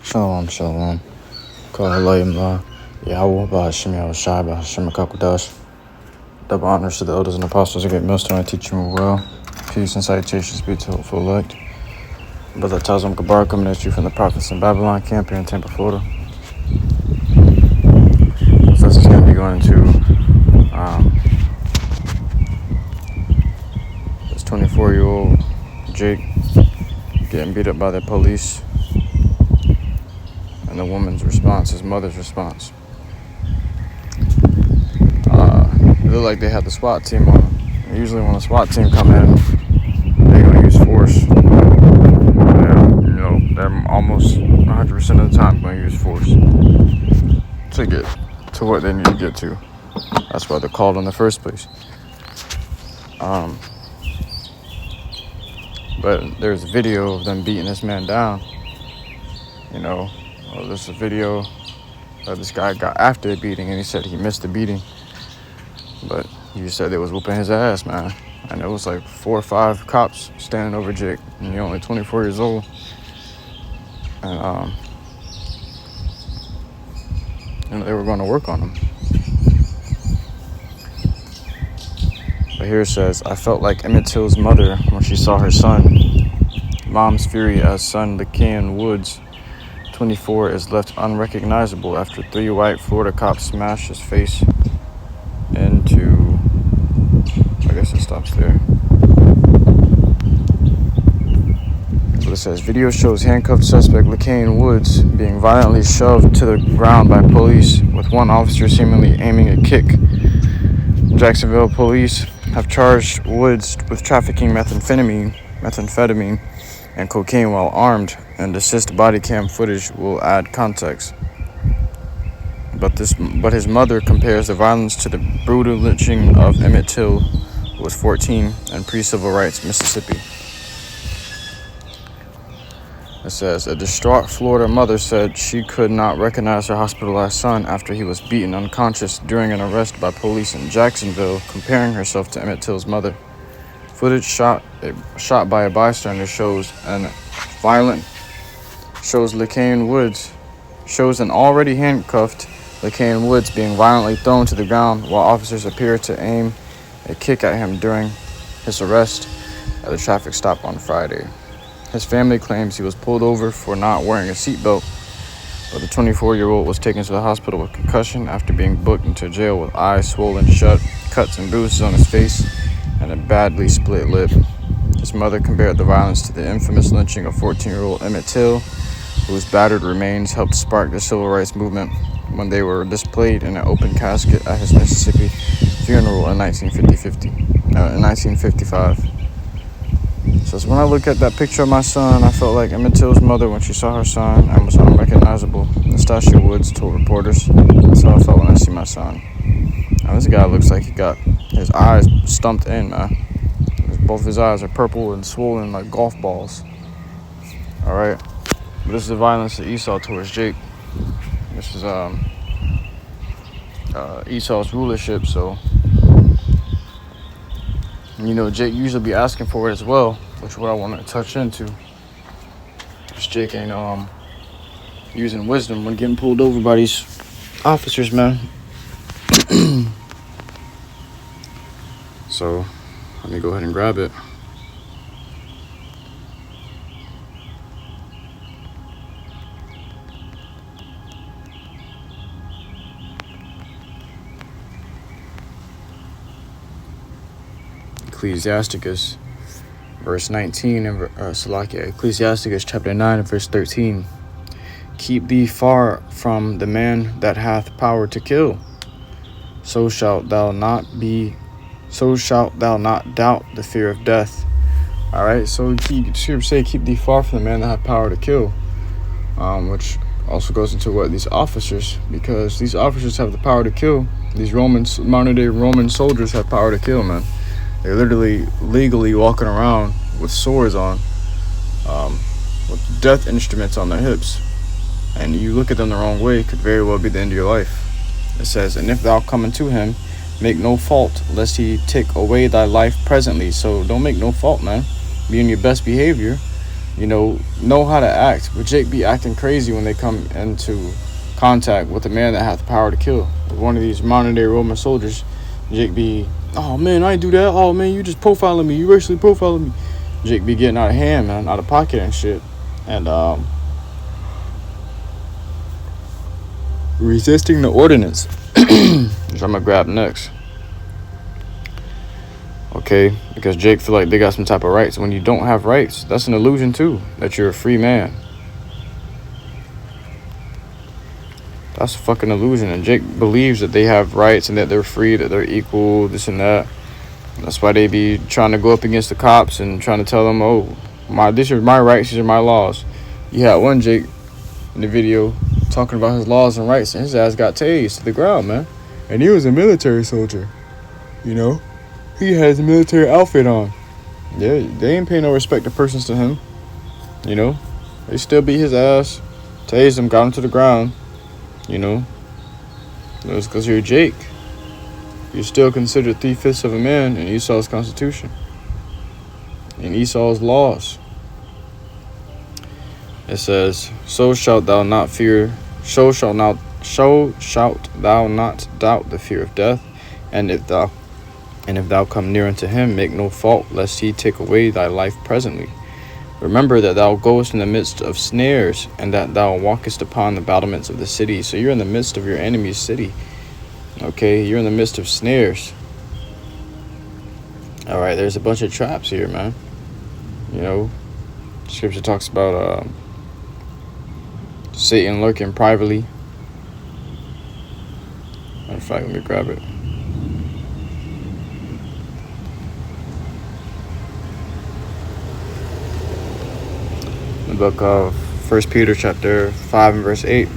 Shalom, shalom. HALALYAM, YAHAWAH, BAHASHAM, BAHASHAM, QADASH. Double honors to the elders and apostles who get MILLSTONE and teach you well. Peace and salutations be to hopeful elect. Brother Tazam Gabar coming at you from the Prophets in Babylon camp here in Tampa, Florida. So this is going to be going to this 24-year-old Jake getting beat up by the police. And the woman's response, his mother's response. It looked like they had the SWAT team on him. Usually when a SWAT team come in, they're going to use force. They're almost 100% of the time going to use force to get to what they need to get to. That's why they're called in the first place. But there's a video of them beating this man down. There's a video that this guy got after the beating, and he said he missed the beating. But he said they was whooping his ass, man. And it was like 4 or 5 cops standing over Jake, and he's only 24 years old. And they were going to work on him. But here it says, I felt like Emmitt Til's mother when she saw her son. Mom's fury as son Lakean Woods, 24, is left unrecognizable after 3 white Florida cops smashed his face into, I guess it stops there. But it says, video shows handcuffed suspect Lakean Woods being violently shoved to the ground by police, with one officer seemingly aiming a kick. Jacksonville police have charged Woods with trafficking methamphetamine and cocaine while armed, and assist body cam footage will add context. But his mother compares the violence to the brutal lynching of Emmitt Til, who was 14, in pre-civil rights Mississippi. It says, a distraught Florida mother said she could not recognize her hospitalized son after he was beaten unconscious during an arrest by police in Jacksonville, comparing herself to Emmitt Til's mother. Footage shot by a bystander shows an already handcuffed Lakean Woods being violently thrown to the ground, while officers appear to aim a kick at him during his arrest at a traffic stop on Friday. His family claims he was pulled over for not wearing a seatbelt, but the 24-year-old was taken to the hospital with concussion after being booked into jail with eyes swollen shut, cuts and bruises on his face, and a badly split lip. His mother compared the violence to the infamous lynching of 14-year-old Emmitt Til, whose battered remains helped spark the civil rights movement when they were displayed in an open casket at his Mississippi funeral in 1955. So when I look at that picture of my son, I felt like Emmitt Til's mother when she saw her son and was unrecognizable. Nastasia Woods told reporters, that's how I felt when I see my son. Now this guy looks like he got his eyes stumped in, man. Both his eyes are purple and swollen like golf balls. Alright. But this is the violence of Esau towards Jake. This is Esau's rulership, so Jake usually be asking for it as well, which is what I want to touch into. Because Jake ain't using wisdom when getting pulled over by these officers, man. So let me go ahead and grab it. Ecclesiasticus verse 19 and Ecclesiasticus chapter 9 and verse 13. Keep thee far from the man that hath power to kill, so shalt thou not doubt the fear of death. Alright, so scripture say keep thee far from the man that hath power to kill, which also goes into what these officers, because these officers have the power to kill. These modern day Roman soldiers have power to kill, man. They're literally legally walking around with swords on, with death instruments on their hips, and you look at them the wrong way, it could very well be the end of your life. It says, and if thou come unto him, make no fault, lest he take away thy life presently. So don't make no fault, man. Be in your best behavior, know how to act. But Jake be acting crazy when they come into contact with a man that has the power to kill. One of these modern day Roman soldiers, Jake be, oh man, I ain't do that. Oh man, you just profiling me. You racially profiling me. Jake be getting out of hand, man, out of pocket and shit. And resisting the ordinance, which I'm gonna grab next. Okay, because Jake feel like they got some type of rights. When you don't have rights, that's an illusion too, that you're a free man. That's a fucking illusion. And Jake believes that they have rights and that they're free, that they're equal, this and that. That's why they be trying to go up against the cops and trying to tell them, oh, these are my rights, these are my laws. You had one Jake in the video talking about his laws and rights, and his ass got tased to the ground, man. And he was a military soldier, He has a military outfit on. Yeah, they ain't paying no respect to persons to him, They still beat his ass, tased him, got him to the ground, It's because you're Jake. You're still considered 3/5 of a man in Esau's constitution, in Esau's laws. It says, so shalt thou not doubt the fear of death, and if thou come near unto him, make no fault, lest he take away thy life presently. Remember that thou goest in the midst of snares, and that thou walkest upon the battlements of the city. So you're in the midst of your enemy's city. Okay, you're in the midst of snares. All right, there's a bunch of traps here, man. Scripture talks about Satan lurking privately. Matter of fact, let me grab it. The book of 1 Peter chapter 5 and verse 8.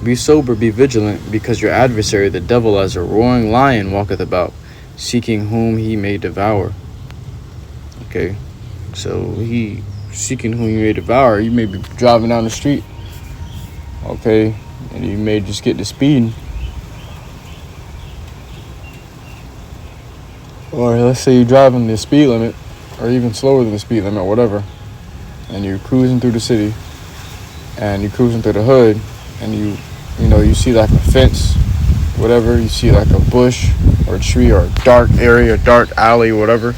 Be sober, be vigilant, because your adversary, the devil, as a roaring lion, walketh about, seeking whom he may devour. Okay, so he seeking whom you may devour. You may be driving down the street, okay, and you may just get to speeding. Or let's say you're driving the speed limit, or even slower than the speed limit, whatever, and you're cruising through the city, and you're cruising through the hood, and you see like a fence, whatever, you see like a bush or a tree or a dark area, a dark alley, whatever.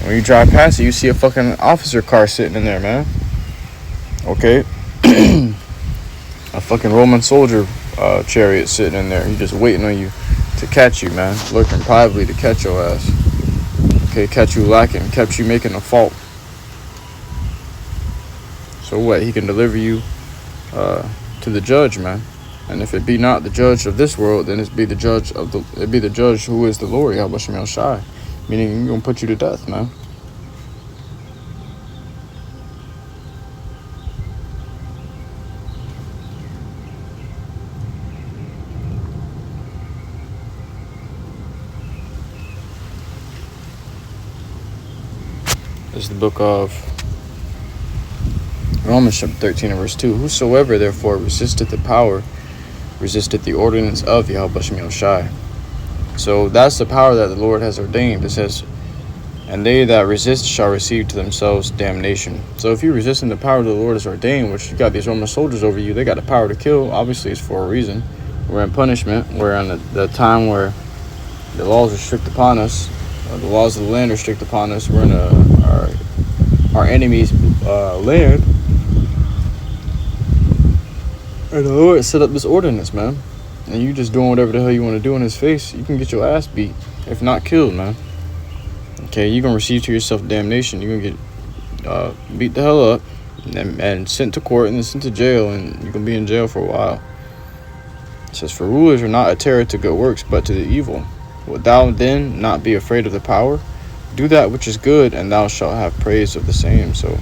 When you drive past it, you see a fucking officer car sitting in there, man. Okay? A fucking Roman soldier chariot sitting in there. He's just waiting on you to catch you, man. Looking privately to catch your ass. Okay, catch you lacking, catch you making a fault. So what? He can deliver you to the judge, man. And if it be not the judge of this world, then it be the judge who is the Lord, YAHAWASHI. Meaning he's gonna put you to death, man. This is the book of Romans chapter 13 and verse 2. Whosoever therefore resisteth the power, resisteth the ordinance of YAHAWASHI. So that's the power that the Lord has ordained. It says, and they that resist shall receive to themselves damnation. So if you're resisting the power the Lord has ordained, which you got these Roman soldiers over you, they got the power to kill. Obviously, it's for a reason. We're in punishment. We're in the time where the laws are strict upon us. The laws of the land are strict upon us. We're in our enemy's land. And the Lord set up this ordinance, man. And you just doing whatever the hell you want to do in his face, you can get your ass beat, if not killed, man. Okay, you're going to receive to yourself damnation. You're going to get beat the hell up and sent to court and then sent to jail, and you're going to be in jail for a while. It says, for rulers are not a terror to good works, but to the evil. Wilt thou then not be afraid of the power? Do that which is good, and thou shalt have praise of the same. So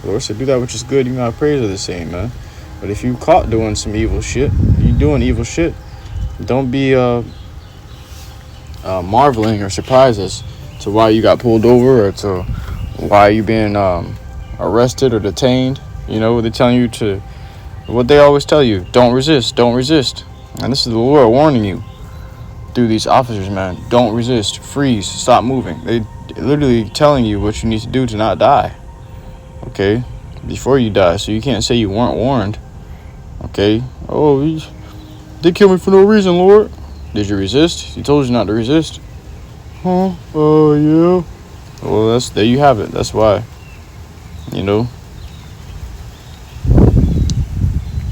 the Lord said, do that which is good, you got praise of the same, man. But if you caught doing some evil shit, you doing evil shit, don't be marveling or surprised as to why you got pulled over or to why you being arrested or detained. They're telling you to, what they always tell you, don't resist, don't resist. And this is the Lord warning you through these officers, man. Don't resist, freeze, stop moving. They literally telling you what you need to do to not die. okay, before you die. So you can't say you weren't warned. Okay. Oh, they killed me for no reason, Lord. Did you resist? He told you not to resist. Huh? Oh, yeah. Well, there you have it. That's why. You know.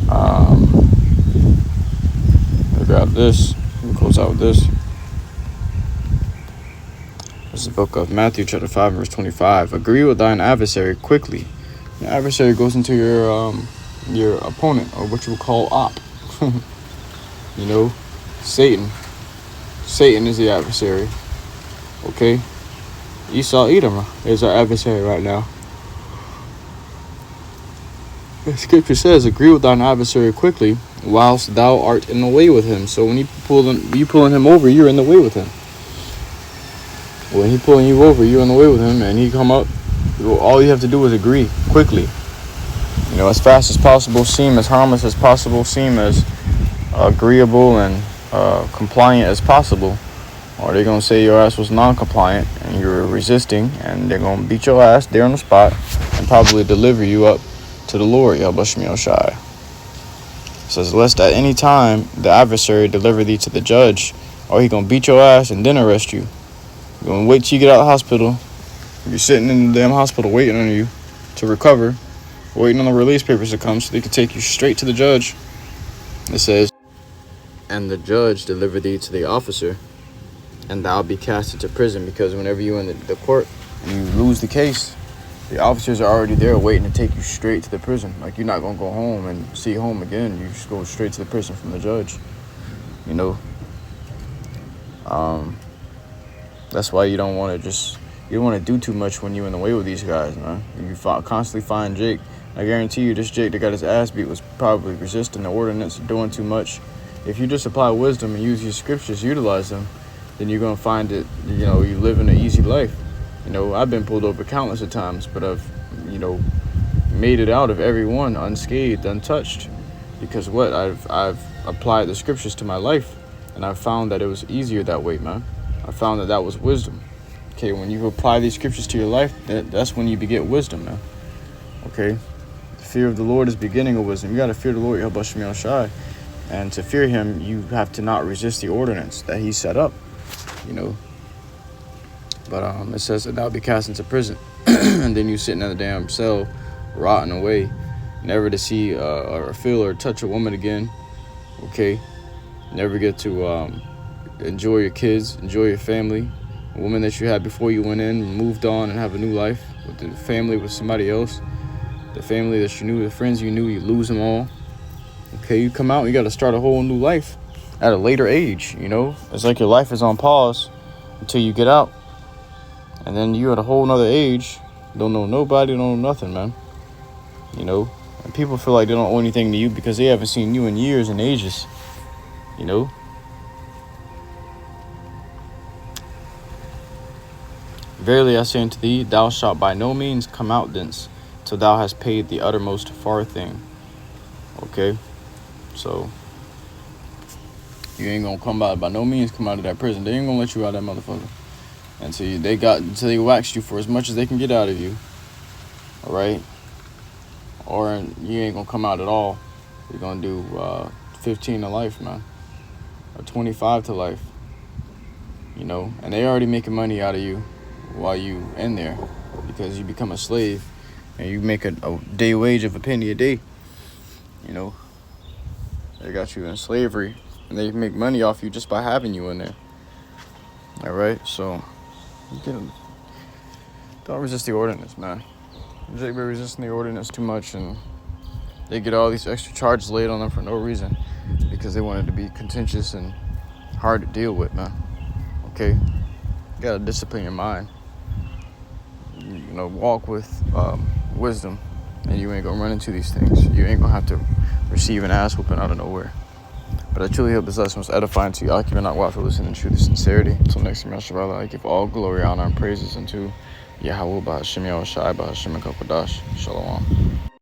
I grab this. We'll close out with this. This is the book of Matthew, chapter 5, verse 25. Agree with thine adversary quickly. The adversary goes into your opponent, or what you would call op. You know, Satan. Satan is the adversary. Okay? Esau Edom is our adversary right now. The scripture says, agree with thine adversary quickly, whilst thou art in the way with him. So when you pulling him over, you're in the way with him. When he pulling you over, you're in the way with him, and he come up, all you have to do is agree quickly. You know, as fast as possible, seem as harmless as possible, seem as agreeable and compliant as possible. Or they're going to say your ass was non-compliant and you're resisting, and they're going to beat your ass there on the spot and probably deliver you up to the Lord, YAHAWASHI. It says, lest at any time the adversary deliver thee to the judge, or he going to beat your ass and then arrest you. You're going to wait till you get out of the hospital. You're sitting in the damn hospital waiting on you to recover, waiting on the release papers to come so they can take you straight to the judge. It says, and the judge deliver thee to the officer, and thou be cast into prison. Because whenever you're in the court and you lose the case, the officers are already there waiting to take you straight to the prison. Like, you're not going to go home and see home again. You just go straight to the prison from the judge. You know? That's why you don't want to do too much when you're in the way with these guys, man. You constantly find Jake. I guarantee you this Jake that got his ass beat was probably resisting the ordinance, doing too much. If you just apply wisdom and use your scriptures, utilize them, then you're going to find that, you know, you live in an easy life. You know, I've been pulled over countless of times, but I've, you know, made it out of every one unscathed, untouched. Because what? I've applied the scriptures to my life, and I've found that it was easier that way, man. I found that was wisdom. Okay, when you apply these scriptures to your life, that's when you get wisdom, man. Okay? The fear of the Lord is the beginning of wisdom. You got to fear the Lord, YAHAWASHI. And to fear him, you have to not resist the ordinance that he set up, you know. But it says that thou be cast into prison, and then you sitting in the damn cell, rotting away, never to see or feel or touch a woman again. Okay, never get to enjoy your kids, enjoy your family, a woman that you had before you went in, moved on, and have a new life with the family, with somebody else. The family that you knew, the friends you knew, you lose them all. Okay, you come out, you got to start a whole new life at a later age. You know, it's like your life is on pause until you get out. And then you at a whole nother age, don't know nobody, don't know nothing, man. You know, and people feel like they don't owe anything to you because they haven't seen you in years and ages. You know. Verily I say unto thee, thou shalt by no means come out thence, till thou hast paid the uttermost farthing. Okay, so you ain't gonna come out, by no means come out of that prison. They ain't gonna let you out of that motherfucker until they waxed you for as much as they can get out of you. All right, or you ain't gonna come out at all. You're gonna do 15 to life, man, or 25 to life. You know, and they already making money out of you while you in there, because you become a slave and you make a day wage of a penny a day. You know, they got you in slavery and they make money off you just by having you in there. All right, so don't resist the ordinance, man. Jake be resisting the ordinance too much, and they get all these extra charges laid on them for no reason, because they wanted to be contentious and hard to deal with, man. Okay, you gotta discipline your mind. You know, walk with wisdom, and you ain't gonna run into these things. You ain't gonna have to receive an ass whooping out of nowhere. But I truly hope this lesson was edifying to you. I keep it not wild for listening in truth and sincerity. Until next time, I give all glory, honor, and praises unto YAHAWAH, BAHASHAM, YAHAWASHI, BAHASHAM, and QADASH. Shalom.